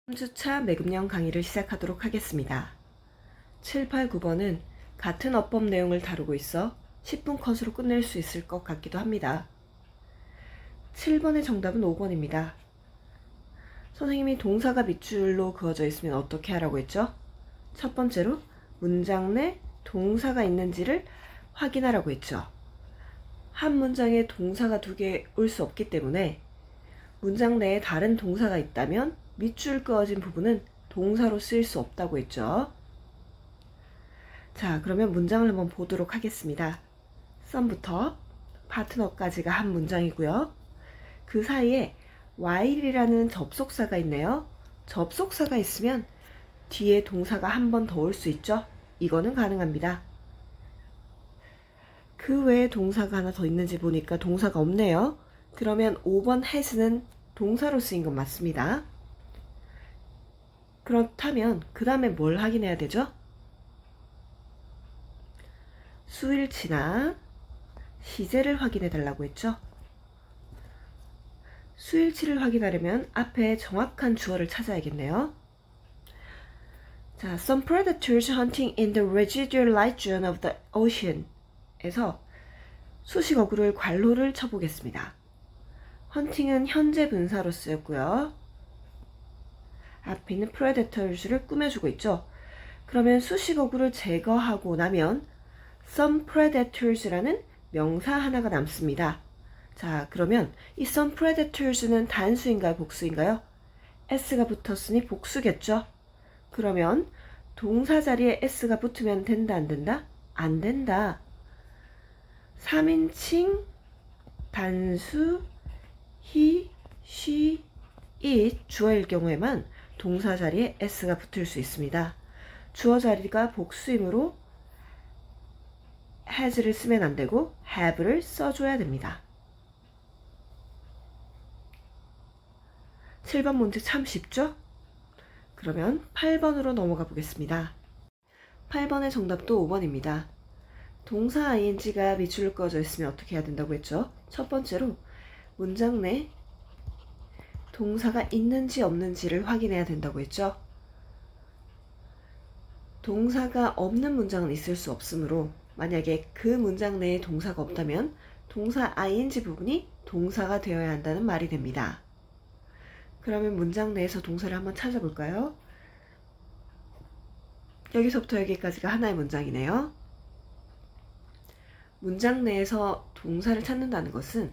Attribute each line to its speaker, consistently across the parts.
Speaker 1: 3주차 매급령 강의를 시작하도록 하겠습니다. 7, 8, 9번은 같은 어법 내용을 다루고 있어 10분 컷으로 끝낼 수 있을 것 같기도 합니다. 7번의 정답은 5번입니다. 선생님이 동사가 밑줄로 그어져 있으면 어떻게 하라고 했죠? 첫 번째로 문장 내 동사가 있는지를 확인하라고 했죠. 한 문장에 동사가 2개 올 수 없기 때문에 문장 내에 다른 동사가 있다면 밑줄 그어진 부분은 동사로 쓰일 수 없다고 했죠. 자, 그러면 문장을 한번 보도록 하겠습니다. 썸부터 파트너까지가 한 문장이고요. 그 사이에 while이라는 접속사가 있네요. 접속사가 있으면 뒤에 동사가 한 번 더 올 수 있죠. 이거는 가능합니다. 그 외에 동사가 하나 더 있는지 보니까 동사가 없네요. 그러면 5번 has는 동사로 쓰인 건 맞습니다. 그렇다면 그 다음에 뭘 확인해야 되죠? 수일치나 시제를 확인해 달라고 했죠. 수일치를 확인하려면 앞에 정확한 주어를 찾아야겠네요. 자, some predators hunting in the residual light zone of the ocean 에서 수식어구를 괄호를 쳐보겠습니다. 헌팅은 현재 분사로 쓰였고요. 앞에 있는 predators를 꾸며주고 있죠. 그러면 수식어구를 제거하고 나면 some predators라는 명사 하나가 남습니다. 자, 그러면 이 some predators는 단수인가요? 복수인가요? s가 붙었으니 복수겠죠. 그러면 동사 자리에 s가 붙으면 된다, 안 된다? 안 된다. 3인칭 단수 he, she, it 주어일 경우에만 동사 자리에 s가 붙을 수 있습니다. 주어 자리가 복수이므로 has를 쓰면 안 되고 have를 써줘야 됩니다. 7번 문제 참 쉽죠? 그러면 8번으로 넘어가 보겠습니다. 8번의 정답도 5번입니다. 동사 ing가 밑줄로 그어져 있으면 어떻게 해야 된다고 했죠? 첫 번째로 문장 내 동사가 있는지 없는지를 확인해야 된다고 했죠. 동사가 없는 문장은 있을 수 없으므로 만약에 그 문장 내에 동사가 없다면 동사 ing 부분이 동사가 되어야 한다는 말이 됩니다. 그러면 문장 내에서 동사를 한번 찾아볼까요? 여기서부터 여기까지가 하나의 문장이네요. 문장 내에서 동사를 찾는다는 것은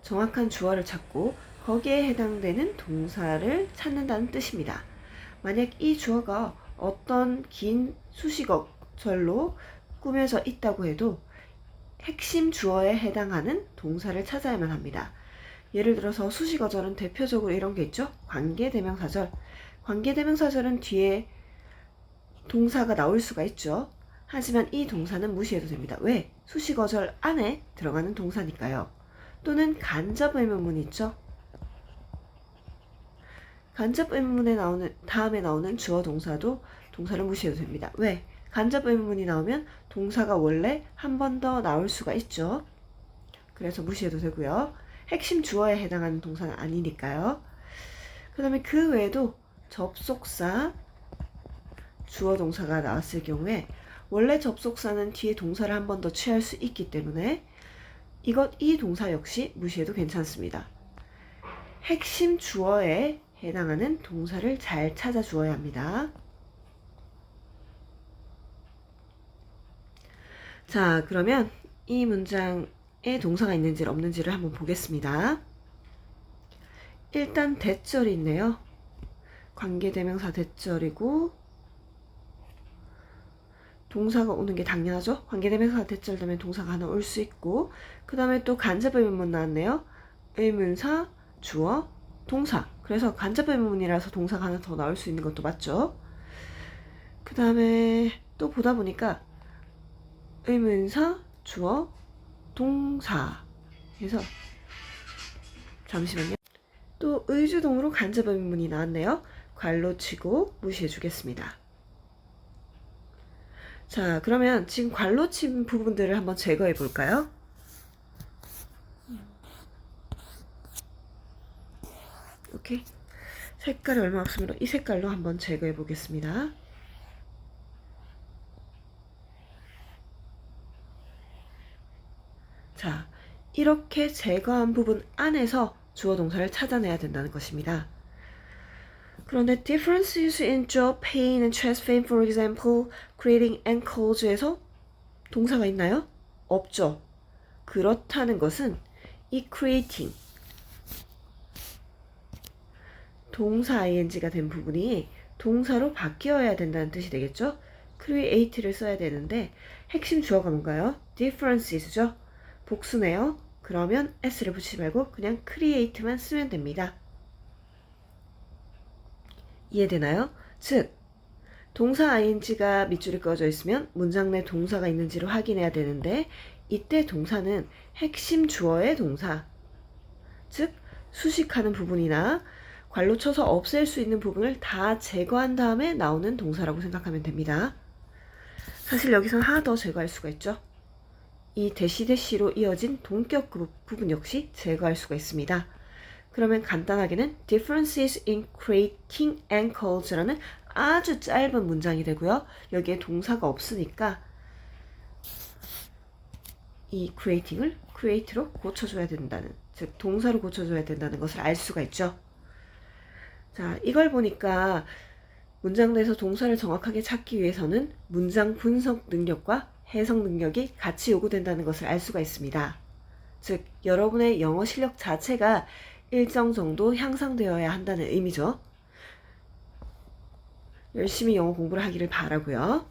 Speaker 1: 정확한 주어를 찾고 거기에 해당되는 동사를 찾는다는 뜻입니다. 만약 이 주어가 어떤 긴 수식어절로 꾸며져 있다고 해도 핵심 주어에 해당하는 동사를 찾아야만 합니다. 예를 들어서 수식어절은 대표적으로 이런 게 있죠. 관계대명사절. 관계대명사절은 뒤에 동사가 나올 수가 있죠. 하지만 이 동사는 무시해도 됩니다. 왜? 수식어절 안에 들어가는 동사니까요. 또는 간접 의문문이 있죠. 간접 의문문에 다음에 나오는 주어 동사도 동사를 무시해도 됩니다. 왜? 간접 의문문이 나오면 동사가 원래 한 번 더 나올 수가 있죠. 그래서 무시해도 되고요. 핵심 주어에 해당하는 동사는 아니니까요. 그 다음에 그 외에도 접속사, 주어 동사가 나왔을 경우에 원래 접속사는 뒤에 동사를 한 번 더 취할 수 있기 때문에 이 동사 역시 무시해도 괜찮습니다. 핵심 주어에 해당하는 동사를 잘 찾아 주어야 합니다. 자, 그러면 이 문장에 동사가 있는지 없는지를 한번 보겠습니다. 일단 대절이 있네요. 관계대명사 대절이고 동사가 오는 게 당연하죠. 관계대명사가 대절되면 동사가 하나 올 수 있고 그 다음에 또 간접 의문문 나왔네요. 의문사, 주어, 동사. 그래서 간접 의문문이라서 동사가 하나 더 나올 수 있는 것도 맞죠. 그 다음에 또 보다 보니까 의문사, 주어, 동사 해서 잠시만요. 또 의주동으로 간접 의문문이 나왔네요. 괄호 치고 무시해 주겠습니다. 자, 그러면 지금 괄호 친 부분들을 한번 제거해 볼까요? 오케이. 색깔이 얼마 없으므로 이 색깔로 한번 제거해 보겠습니다. 자, 이렇게 제거한 부분 안에서 주어 동사를 찾아내야 된다는 것입니다. 그런데 differences in job, pain and chest pain, for example, creating ankles에서 동사가 있나요? 없죠. 그렇다는 것은 이 creating 동사 ing가 된 부분이 동사로 바뀌어야 된다는 뜻이 되겠죠? create를 써야 되는데 핵심 주어가 뭔가요? differences죠? 복수네요. 그러면 s를 붙이지 말고 그냥 create만 쓰면 됩니다. 이해되나요? 즉, 동사 ing가 밑줄이 그어져 있으면 문장 내 동사가 있는지를 확인해야 되는데 이때 동사는 핵심 주어의 동사, 즉 수식하는 부분이나 괄로 쳐서 없앨 수 있는 부분을 다 제거한 다음에 나오는 동사라고 생각하면 됩니다. 사실 여기서 하나 더 제거할 수가 있죠. 이 대시대시로 이어진 동격 부분 역시 제거할 수가 있습니다. 그러면 간단하게는 differences in creating ankles라는 아주 짧은 문장이 되고요. 여기에 동사가 없으니까 이 creating을 create로 고쳐줘야 된다는, 즉 동사로 고쳐줘야 된다는 것을 알 수가 있죠. 자, 이걸 보니까 문장 내에서 동사를 정확하게 찾기 위해서는 문장 분석 능력과 해석 능력이 같이 요구된다는 것을 알 수가 있습니다. 즉, 여러분의 영어 실력 자체가 일정 정도 향상되어야 한다는 의미죠. 열심히 영어 공부를 하기를 바라고요.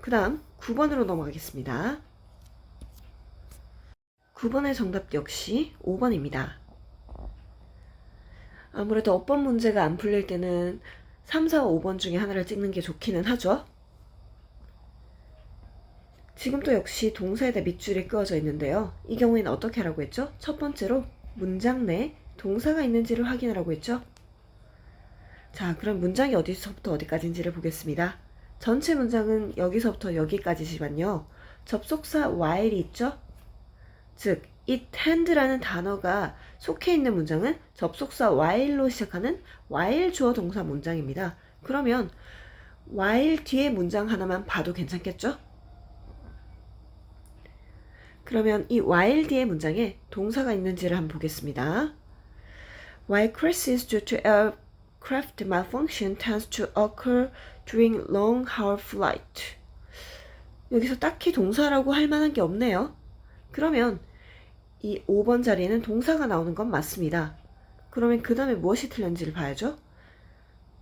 Speaker 1: 그 다음 9번으로 넘어가겠습니다. 9번의 정답 역시 5번입니다. 아무래도 어법 문제가 안 풀릴 때는 3, 4, 5번 중에 하나를 찍는 게 좋기는 하죠. 지금도 역시 동사에다 밑줄이 그어져 있는데요. 이 경우에는 어떻게 하라고 했죠? 첫 번째로 문장 내에 동사가 있는지를 확인하라고 했죠. 자, 그럼 문장이 어디서부터 어디까지인지를 보겠습니다. 전체 문장은 여기서부터 여기까지지만요. 접속사 while이 있죠? 즉, it hand라는 단어가 속해 있는 문장은 접속사 while로 시작하는 while 주어 동사 문장입니다. 그러면 while 뒤에 문장 하나만 봐도 괜찮겠죠? 그러면 이 while 뒤에 문장에 동사가 있는지를 한번 보겠습니다. While crashes due to aircraft malfunction tends to occur during long haul flight. 여기서 딱히 동사라고 할 만한 게 없네요. 그러면 이 5번 자리에는 동사가 나오는 건 맞습니다. 그러면 그 다음에 무엇이 틀렸는지를 봐야죠.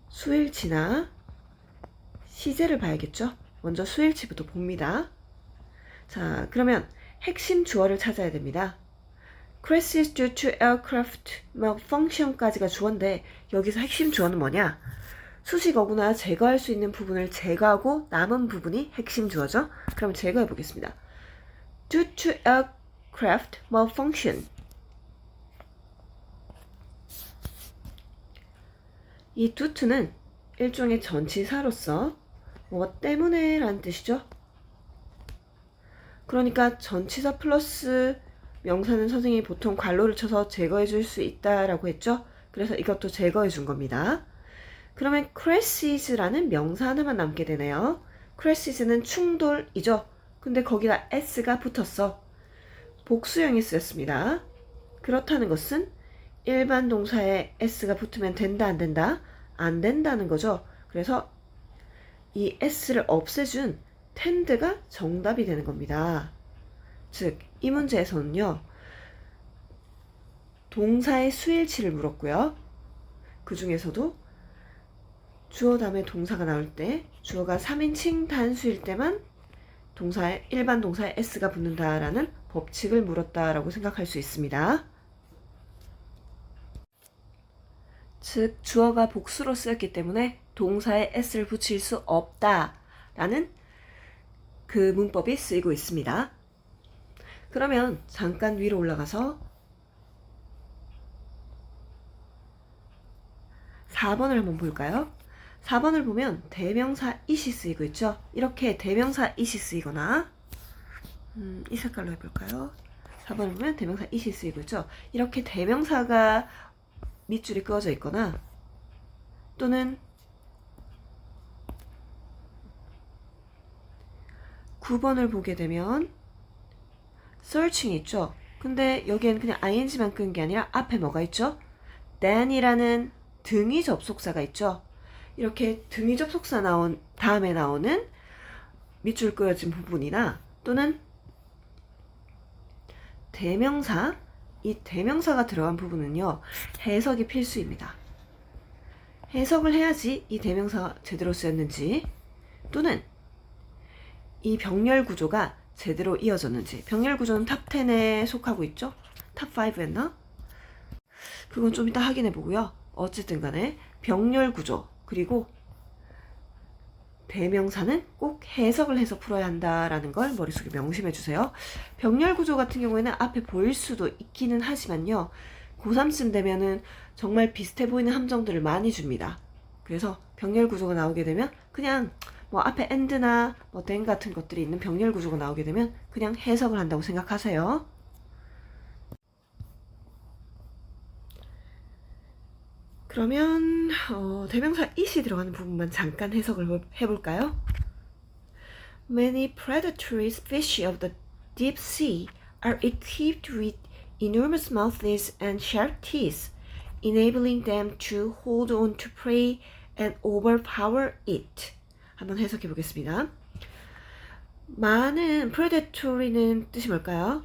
Speaker 1: 수일치나 시제를 봐야겠죠. 먼저 수일치부터 봅니다. 자, 그러면 핵심 주어를 찾아야 됩니다. crashes due to aircraft malfunction까지가 주어인데 여기서 핵심 주어는 뭐냐? 수식어구나 제거할 수 있는 부분을 제거하고 남은 부분이 핵심 주어죠. 그럼 제거해 보겠습니다. due to aircraft malfunction. 이 due to는 일종의 전치사로서 뭐 때문에 라는 뜻이죠. 그러니까 전치사 플러스 명사는 선생님이 보통 괄호를 쳐서 제거해 줄 수 있다라고 했죠. 그래서 이것도 제거해 준 겁니다. 그러면 crashes라는 명사 하나만 남게 되네요. crashes는 충돌이죠. 근데 거기다 s가 붙었어. 복수형이 쓰였습니다. 그렇다는 것은 일반 동사에 s가 붙으면 된다 안 된다? 안 된다는 거죠. 그래서 이 s를 없애준 tend가 정답이 되는 겁니다. 즉, 이 문제에서는요, 동사의 수일치를 물었고요. 그 중에서도 주어 다음에 동사가 나올 때 주어가 3인칭 단수일 때만 동사에 일반 동사에 s가 붙는다라는 법칙을 물었다라고 생각할 수 있습니다. 즉, 주어가 복수로 쓰였기 때문에 동사에 s를 붙일 수 없다라는 그 문법이 쓰이고 있습니다. 그러면 잠깐 위로 올라가서 4번을 한번 볼까요? 4번을 보면 대명사 it이 쓰이고 있죠. 이렇게 대명사 it이 쓰이거나 이 색깔로 해볼까요? 4번을 보면 대명사 it이 쓰이고 있죠. 이렇게 대명사가 밑줄이 그어져 있거나 또는 9번을 보게 되면 searching 있죠. 근데 여기엔 그냥 ing만 끈 게 아니라 앞에 뭐가 있죠? than이라는 등위 접속사가 있죠. 이렇게 등위 접속사 나온 다음에 나오는 밑줄 그어진 부분이나 또는 대명사, 이 대명사가 들어간 부분은요, 해석이 필수입니다. 해석을 해야지 이 대명사가 제대로 쓰였는지, 또는 이 병렬 구조가 제대로 이어졌는지. 병렬 구조는 탑 10에 속하고 있죠? 탑 5였나? 그건 좀 이따 확인해 보고요. 어쨌든 간에 병렬 구조, 그리고 대명사는 꼭 해석을 해서 풀어야 한다라는 걸 머릿속에 명심해 주세요. 병렬 구조 같은 경우에는 앞에 보일 수도 있기는 하지만요. 고3쯤 되면은 정말 비슷해 보이는 함정들을 많이 줍니다. 그래서 병렬 구조가 나오게 되면 그냥 뭐 앞에 and나 뭐 then 같은 것들이 있는 병렬 구조가 나오게 되면 그냥 해석을 한다고 생각하세요. 그러면 대명사 it이 들어가는 부분만 잠깐 해석을 해볼까요? Many predatory species of the deep sea are equipped with enormous mouths and sharp teeth, enabling them to hold on to prey and overpower it. 한번 해석해 보겠습니다. 많은 predatory는 뜻이 뭘까요?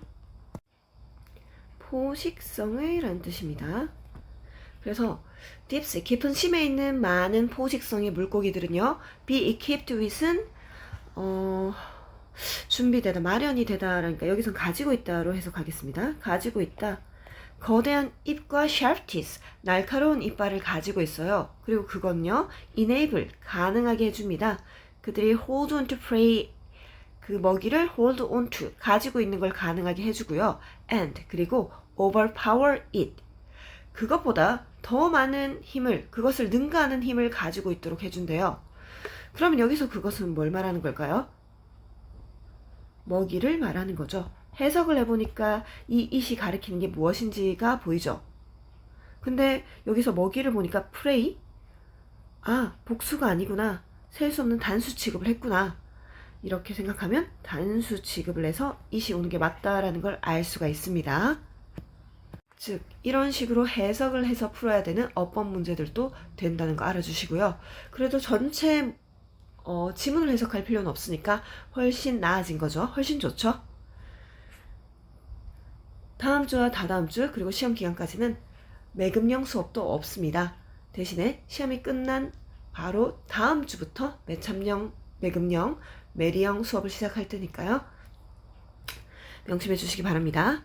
Speaker 1: 포식성의 라는 뜻입니다. 그래서 deep sea, 깊은 심해 있는 많은 포식성의 물고기들은요, be equipped with은 준비되다, 마련이 되다, 그러니까 여기선 가지고 있다로 해석하겠습니다. 가지고 있다. 거대한 입과 sharp teeth, 날카로운 이빨을 가지고 있어요. 그리고 그건요, enable, 가능하게 해줍니다. 그들이 hold on to prey, 그 먹이를 hold on to, 가지고 있는 걸 가능하게 해주고요. and, 그리고 overpower it, 그것보다 더 많은 힘을, 그것을 능가하는 힘을 가지고 있도록 해준대요. 그러면 여기서 그것은 뭘 말하는 걸까요? 먹이를 말하는 거죠. 해석을 해보니까 이 it이 가리키는 게 무엇인지가 보이죠. 근데 여기서 먹이를 보니까 prey? 아, 복수가 아니구나. 셀 수 없는 단수 취급을 했구나. 이렇게 생각하면 단수 취급을 해서 it이 오는 게 맞다라는 걸 알 수가 있습니다. 즉 이런 식으로 해석을 해서 풀어야 되는 어법 문제들도 된다는 거 알아주시고요. 그래도 전체 지문을 해석할 필요는 없으니까 훨씬 나아진 거죠. 훨씬 좋죠. 다음 주와 다다음 주 그리고 시험 기간까지는 매금형 수업도 없습니다. 대신에 시험이 끝난 바로 다음 주부터 매참형, 매금형, 매리형 수업을 시작할 테니까요. 명심해 주시기 바랍니다.